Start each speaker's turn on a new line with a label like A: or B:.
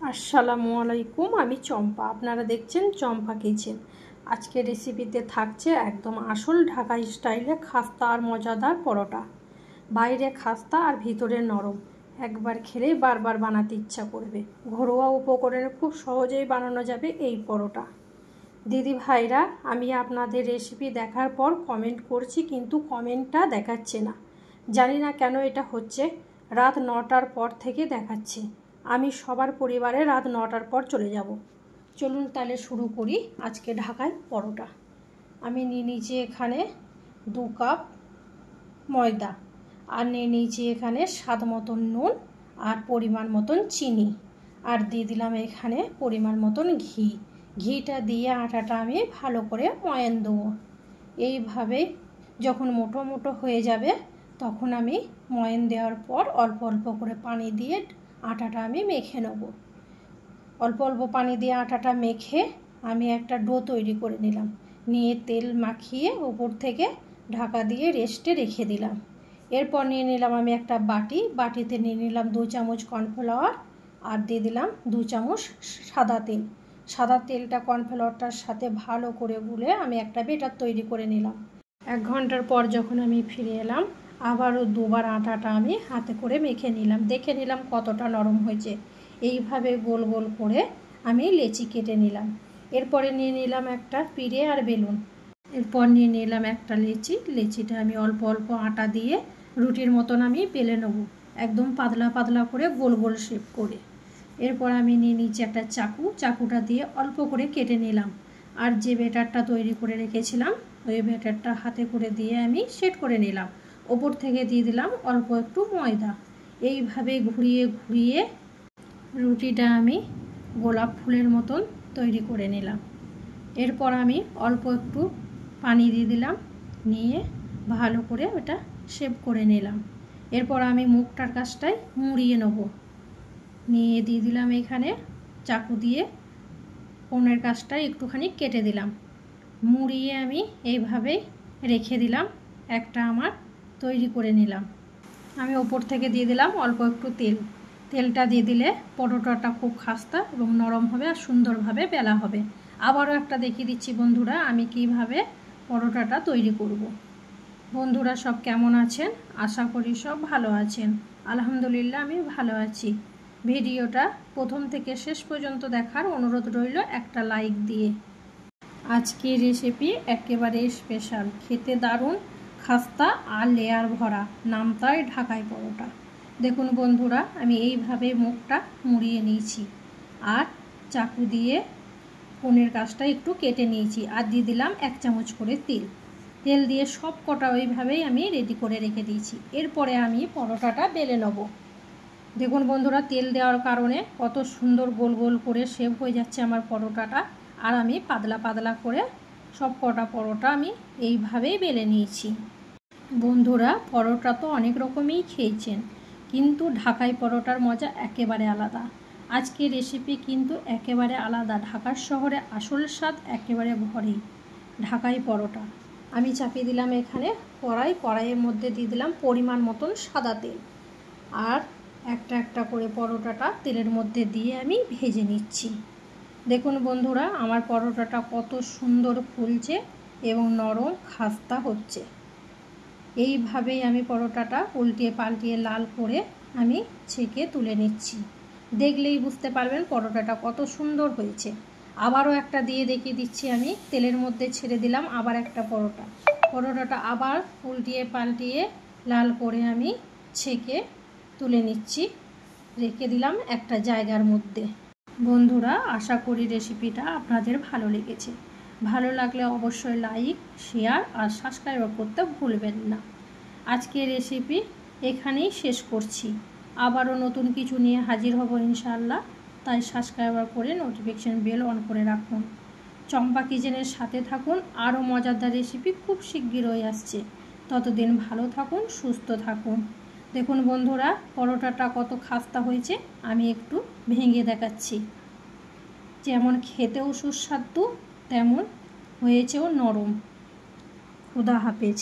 A: আসসালামু আলাইকুম, আমি চম্পা। আপনারা দেখছেন চম্পা কিচেন। আজকে রেসিপিতে থাকছে একদম আসল ঢাকাই স্টাইলে খাস্তা আর মজাদার পরোটা। বাইরে খাস্তা আর ভিতরে নরম, একবার খেলেই বারবার বানাতে ইচ্ছা করবে। ঘরোয়া উপকরণে খুব সহজেই বানানো যাবে এই পরোটা। দিদি ভাইরা, আমি আপনাদের রেসিপি দেখার পর কমেন্ট করছি, কিন্তু কমেন্টটা দেখাচ্ছে না। জানি না কেন এটা হচ্ছে। রাত 9টার পর থেকে দেখাচ্ছে। আমি সবার পরিবারে রাত 9টার পর চলে যাব। চলুন তাহলে শুরু করি আজকে ঢাকাই পরোটা। আমি নিয়ে নিয়েছি এখানে 2 কাপ ময়দা, আর নিয়ে নিয়েছি এখানে স্বাদ মতন নুন আর পরিমাণ মতন চিনি, আর দিয়ে দিলাম এখানে পরিমাণ মতন ঘি। ঘিটা দিয়ে আটাটা আমি ভালো করে ময়ান দেবো। এইভাবে যখন মোটো মোটো হয়ে যাবে তখন আমি ময়ান দেওয়ার পর অল্প অল্প করে পানি দিয়ে আটাটা আমি মেখে নেব। অল্প অল্প পানি দিয়ে আটাটা মেখে আমি একটা ডো তৈরি করে নিলাম। নিয়ে তেল মাখিয়ে উপর থেকে ঢাকা দিয়ে রেস্টে রেখে দিলাম। এরপর নিয়ে নিলাম আমি একটা বাটিতে নিয়ে নিলাম 2 চামচ কর্নফ্লাওয়ার, আর দিয়ে দিলাম 2 চামচ সাদা তেল। সাদা তেলটা কর্নফ্লাওয়ারটার সাথে ভালো করে গুলে আমি একটা বেটার তৈরি করে নিলাম। 1 ঘন্টার পর যখন আমি ফিরে এলাম, আবারও 2বার আটাটা আমি হাতে করে মেখে নিলাম। দেখে নিলাম কতটা নরম হয়েছে। এইভাবে গোল গোল করে আমি লেচি কেটে নিলাম। এরপরে নিয়ে নিলাম একটা পিঁড়ে আর বেলুন। এরপর নিয়ে নিলাম একটা লেচিটা আমি অল্প অল্প আটা দিয়ে রুটির মতন আমি বেলে নেব, একদম পাতলা পাতলা করে গোল গোল শেপ করে। এরপর আমি নিয়ে নিচ্ছি একটা চাকুটা দিয়ে অল্প করে কেটে নিলাম। আর যে ব্যাটারটা তৈরি করে রেখেছিলাম ওই ব্যাটারটা হাতে করে দিয়ে আমি সেট করে নিলাম। ওপর থেকে দিয়ে দিলাম অল্প একটু ময়দা। এইভাবে ঘুরিয়ে ঘুরিয়ে রুটিটা আমি গোলাপ ফুলের মতন তৈরি করে নিলাম। এরপর আমি অল্প একটু পানি দিয়ে দিলাম, নিয়ে ভালো করে ওটা শেপ করে নিলাম। এরপর আমি মুখটার কাছটায় মুড়িয়ে নেব। নিয়ে দিয়ে দিলাম এখানে চাকু দিয়ে কোণের কাছটায় একটুখানি কেটে দিলাম। মুড়িয়ে আমি এইভাবেই রেখে দিলাম। একটা আমার তৈরি করে নিলাম। আমি ওপর থেকে দিয়ে দিলাম অল্প একটু তেলটা দিয়ে দিলে পরোটাটা খুব খাস্তা এবং নরম হবে আর সুন্দরভাবে বেলা হবে। আবারও একটা দেখিয়ে দিচ্ছি বন্ধুরা আমি কিভাবে পরোটাটা তৈরি করব। বন্ধুরা সব কেমন আছেন? আশা করি সব ভালো আছেন। আলহামদুলিল্লাহ আমি ভালো আছি। ভিডিওটা প্রথম থেকে শেষ পর্যন্ত দেখার অনুরোধ রইল একটা লাইক দিয়ে। আজকের রেসিপি একেবারে স্পেশাল, খেতে দারুণ, খাস্তা আর লেয়ার ভরা, নামটাই ঢাকাই পরোটা। দেখুন বন্ধুরা আমি এইভাবে মুখটা মুড়িয়ে নিয়েছি আর চাকু দিয়ে কোণের কাছটা একটু কেটে নিয়েছি, আর দিয়ে দিলাম 1 চামচ করে তেল দিয়ে সব কটা ওইভাবেই আমি রেডি করে রেখে দিয়েছি। এরপরে আমি পরোটাটা বেলে নেব। দেখুন বন্ধুরা তেল দেওয়ার কারণে কত সুন্দর গোল গোল করে শেপ হয়ে যাচ্ছে আমার পরোটাটা। আর আমি পাতলা পাতলা করে সব কটা পরোটা আমি এইভাবেই বেলে নিয়েছি। বন্ধুরা পরোটা তো অনেক রকমই খেয়েছেন, কিন্তু ঢাকাই পরোটার মজা একেবারে আলাদা। আজকের রেসিপি কিন্তু একেবারে আলাদা। ঢাকার শহরে আসল স্বাদ একেবারে ঘরেই। ঢাকাই পরোটা আমি চাপিয়ে দিলাম এখানে কড়াইয়ের মধ্যে দিয়ে দিলাম পরিমাণ মতন সাদা তেল, আর একটা একটা করে পরোটাটা তেলের মধ্যে দিয়ে আমি ভেজে নিচ্ছি। দেখুন বন্ধুরা আমার পরোটাটা কত সুন্দর ফুলছে এবং নরম খাস্তা হচ্ছে। এইভাবেই আমি পরোটাটা উল্টিয়ে পাল্টিয়ে লাল করে আমি ছেঁকে তুলে নিচ্ছি। দেখলেই বুঝতে পারবেন পরোটাটা কত সুন্দর হয়েছে। আবারও একটা দিয়ে দেখিয়ে দিচ্ছি। আমি তেলের মধ্যে ছেড়ে দিলাম আবার একটা পরোটাটা আবার উল্টিয়ে পাল্টিয়ে লাল করে আমি ছেঁকে তুলে নিচ্ছি, রেখে দিলাম একটা জায়গার মধ্যে। বন্ধুরা আশা করি রেসিপিটা আপনাদের ভালো লেগেছে। ভালো লাগলে অবশ্যই লাইক, শেয়ার আর সাবস্ক্রাইব করতে ভুলবেন না। আজকের রেসিপি এখানেই শেষ করছি। আবারও নতুন কিছু নিয়ে হাজির হব ইনশাআল্লাহ। তাই সাবস্ক্রাইব করে নোটিফিকেশন বেল অন করে রাখুন। চম্পা কিচেনের সাথে থাকুন, আরও মজাদার রেসিপি খুব শিগগিরই আসছে। ততদিন ভালো থাকুন, সুস্থ থাকুন। দেখুন বন্ধুরা পরোটাটা কত খাস্তা হয়েছে, আমি একটু ভেঙে দেখাচ্ছি। যেমন খেতেও সুস্বাদু তেমন হয়েছেও নরম। খুদা হাফেজ।